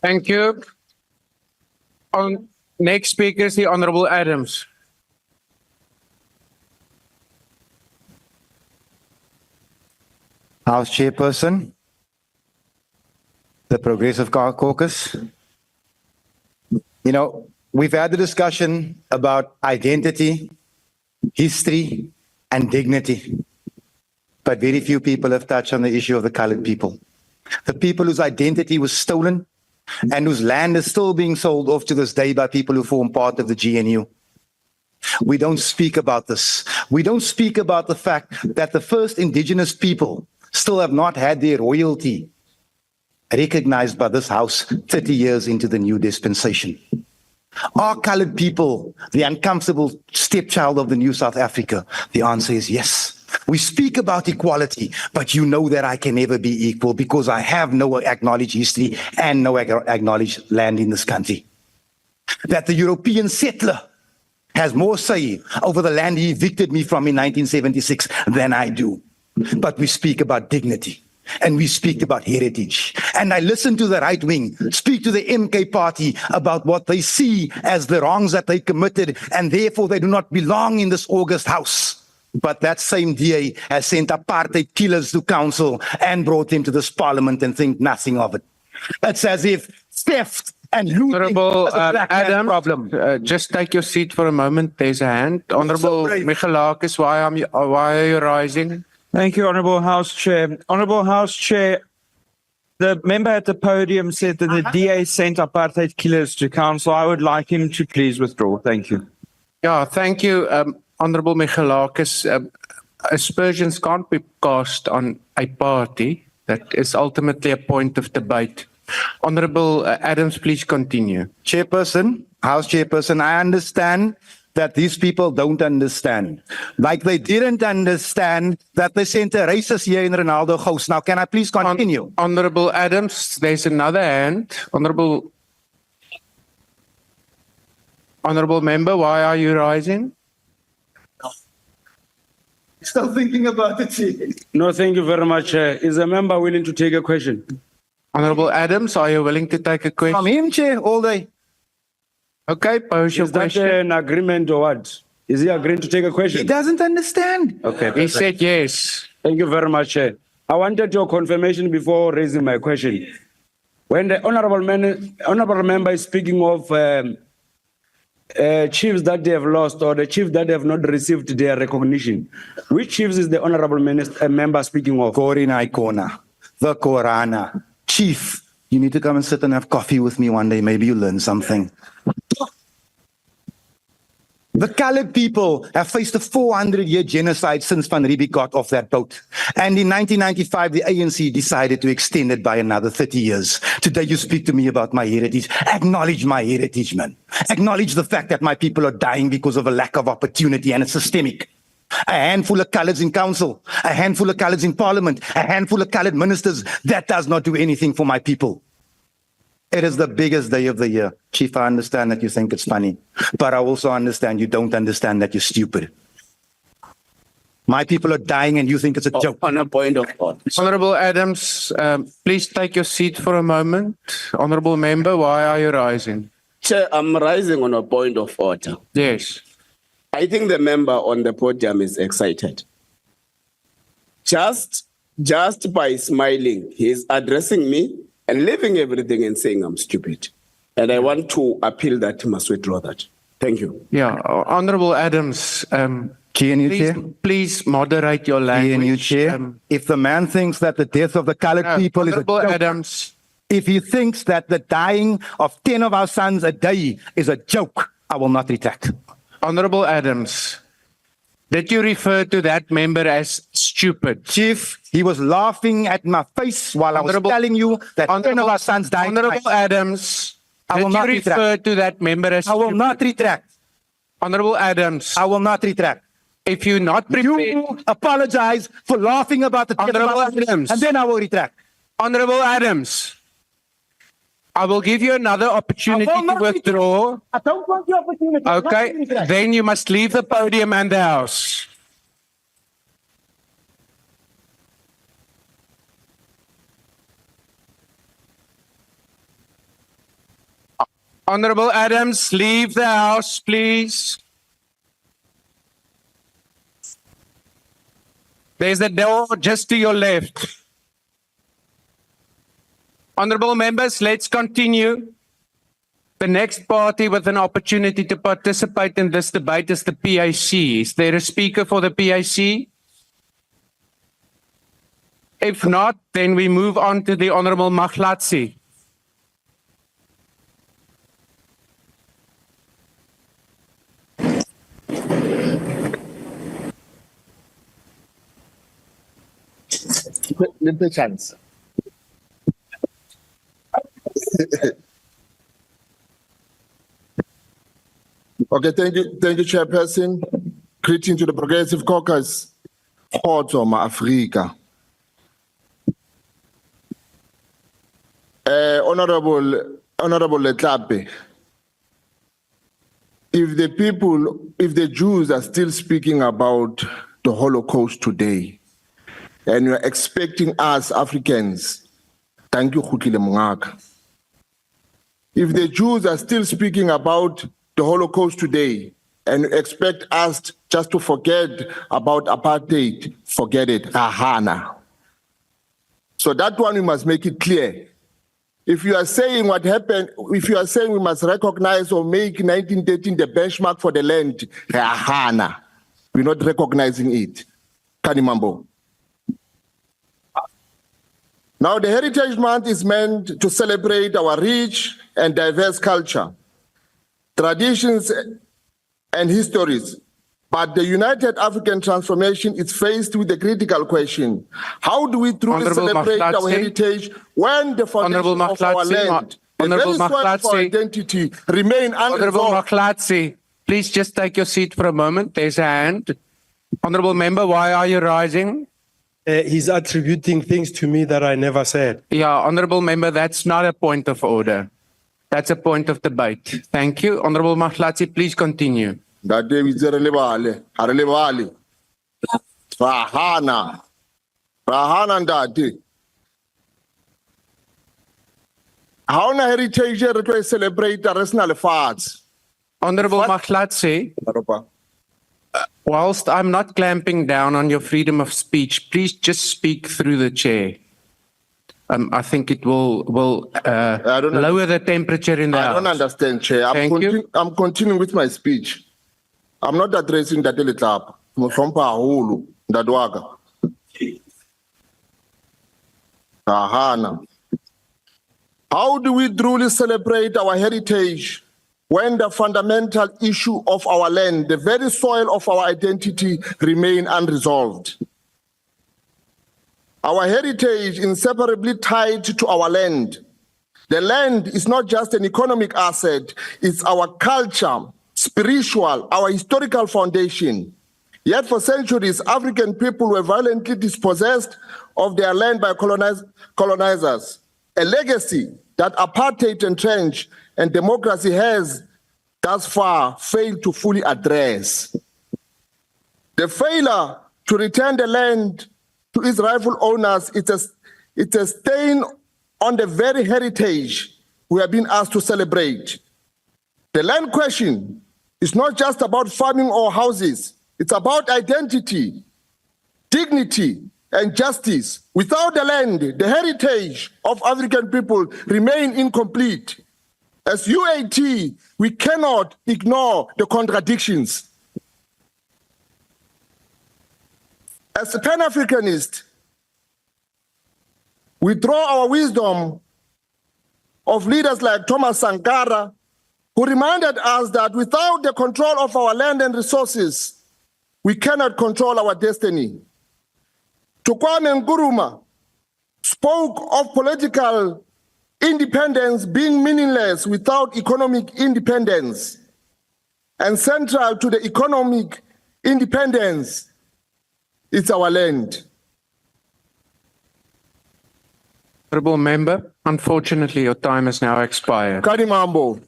Thank you. Next speaker is the Honorable Adams. House Chairperson, the Progressive Caucus. You know, we've had the discussion about identity, history, and dignity, but very few people have touched on the issue of the colored people. The people whose identity was stolen and whose land is still being sold off to this day by people who form part of the GNU. We don't speak about this. We don't speak about the fact that the first indigenous people still have not had their royalty recognized by this House 30 years into the new dispensation. Are colored people the uncomfortable stepchild of the new South Africa? The answer is yes. We speak about equality, but you know that I can never be equal because I have no acknowledged history and no acknowledged land in this country. That the European settler has more say over the land he evicted me from in 1976 than I do. But we speak about dignity and we speak about heritage. And I listen to the right wing speak to the MK party about what they see as the wrongs that they committed, and therefore they do not belong in this august house. But that same DA has sent apartheid killers to council and brought them to this parliament and think nothing of it. It's as if theft and looting Honorable is a black man Adam, problem. just take your seat for a moment. There's a hand. Honorable Michalakis, why are you rising? Thank you, Honourable House Chair. Honourable House Chair, the member at the podium said that the DA sent apartheid killers to council. I would like him to please withdraw. Thank you. Yeah, thank you, Honorable Michalakis. Aspersions can't be cast on a party. That is ultimately a point of debate. Honorable Adams, please continue. Chairperson, House Chairperson, I understand that these people don't understand. Like they didn't understand that they sent a racist here in Ronaldo Gouws. Now, can I please continue? Honorable Adams, there's another hand. Honorable member, why are you rising? Still thinking about it. No, thank you very much. Is a member willing to take a question? Honorable Adams, are you willing to take a question? From him, Chair, all day. Okay, pose your Is that question. an agreement or what? Is he agreeing to take a He question? doesn't understand. Okay. He said yes. Thank you very much. I wanted your confirmation before raising my question. When the honorable member is speaking of chiefs that they have lost or the chiefs that have not received their recognition, which chiefs is the honorable member speaking of? Corina Ikona, the Korana. Chief, you need to come and sit and have coffee with me one day. Maybe you learn something. The colored people have faced a 400-year genocide since Van Riebeeck got off that boat. And in 1995, the ANC decided to extend it by another 30 years. Today, you speak to me about my heritage. Acknowledge my heritage, man. Acknowledge the fact that my people are dying because of a lack of opportunity, and it's systemic. A handful of coloreds in council, a handful of coloreds in parliament, a handful of colored ministers. That does not do anything for my people. It is the biggest day of the year. Chief, I understand that you think it's funny, but I also understand you don't understand that you're stupid. My people are dying and you think it's a joke. On a point of order. Honorable Adams, please take your seat for a moment. Honorable member, why are you rising? Chair, I'm rising on a point of order. Yes. I think the member on the podium is excited. Just by smiling, he's addressing me and leaving everything and saying I'm stupid. And I want to appeal that he must withdraw that. Thank you. Yeah, Honorable Adams, GNU Chair? please moderate your language. GNU Chair? If the man thinks that the death of the colored people is a Honorable joke, Adams, if he thinks that the dying of 10 of our sons a day is a joke, I will not retract. Honorable Adams, did you refer to that member as stupid? Chief, he was laughing at my face while I was telling you that 10 of our sons died. Honorable Adams, I will did not you retract. refer to that member as I will stupid? not retract. Honorable Adams, I will not retract. if you're not prepared, You apologize for laughing about the Honorable Adams. and then I will retract. Honorable Adams, I will give you another opportunity I will to not withdraw. I don't want the opportunity. I'm not Okay, going to retract. then you must leave the podium and the house. Honorable Adams, leave the house, please. There's a door just to your left. Honorable members, let's continue. The next party with an opportunity to participate in this debate is the PAC. Is there a speaker for the PAC? If not, then we move on to the Honorable Mahlatsi. Little chance. Okay, thank you, Chairperson. Greeting to the Progressive Caucus. Kgotso ma-Afrika. Honorable Letlape, if the Jews are still speaking about the Holocaust today, and you're expecting us Africans, thank you, Khutile Mungaka. If the Jews are still speaking about the Holocaust today, and you expect us just to forget about apartheid, forget it, Rahana. So that one we must make it clear. If you are saying what happened, if you are saying we must recognize or make 1913 the benchmark for the land, Rahana, we're not recognizing it. Kanimambo. Now, the Heritage Month is meant to celebrate our rich and diverse culture, traditions, and histories. But the United African Transformation is faced with the critical question: how do we truly Honorable celebrate our Mahlatsi. heritage when the foundation of our land, the very Honorable soil of our Mahlatsi. identity, remain Honorable unresolved? Mahlatsi, please just take your seat for a moment. There's a hand. Honorable member, why are you rising? He's attributing things to me that I never said. Yeah, honorable member, that's not a point of order. That's a point of debate. Thank you. Honorable Mahlatsi, please continue. That day we Rahana ndati. How na heritage re tlo e celebrate re sena lefatshe? Honorable Mahlatsi, whilst I'm not clamping down on your freedom of speech, please just speak through the chair. I think it will lower the temperature in the I don't house. understand, Chair. Thank you. I'm continuing with my speech. I'm not addressing that Letlapa. Mohlompha haholo, ntate wa ka. Rahana. How do we truly celebrate our heritage when the fundamental issue of our land, the very soil of our identity, remain unresolved? Our heritage is inseparably tied to our land. The land is not just an economic asset, it's our culture, spiritual, our historical foundation. Yet for centuries, African people were violently dispossessed of their land by colonizers, a legacy that apartheid entrenched and democracy has thus far failed to fully address. The failure to return the land to its rightful owners, it's a stain on the very heritage we have been asked to celebrate. The land question is not just about farming or houses. It's about identity, dignity, and justice. Without the land, the heritage of African people remain incomplete. As UAT, we cannot ignore the contradictions. As a Pan-Africanist, we draw our wisdom of leaders like Thomas Sankara, who reminded us that without the control of our land and resources, we cannot control our destiny. Kwame Nkrumah spoke of political independence being meaningless without economic independence. And central to the economic independence, it's our land. Honorable member, unfortunately, your time has now expired. Kadi Mambo.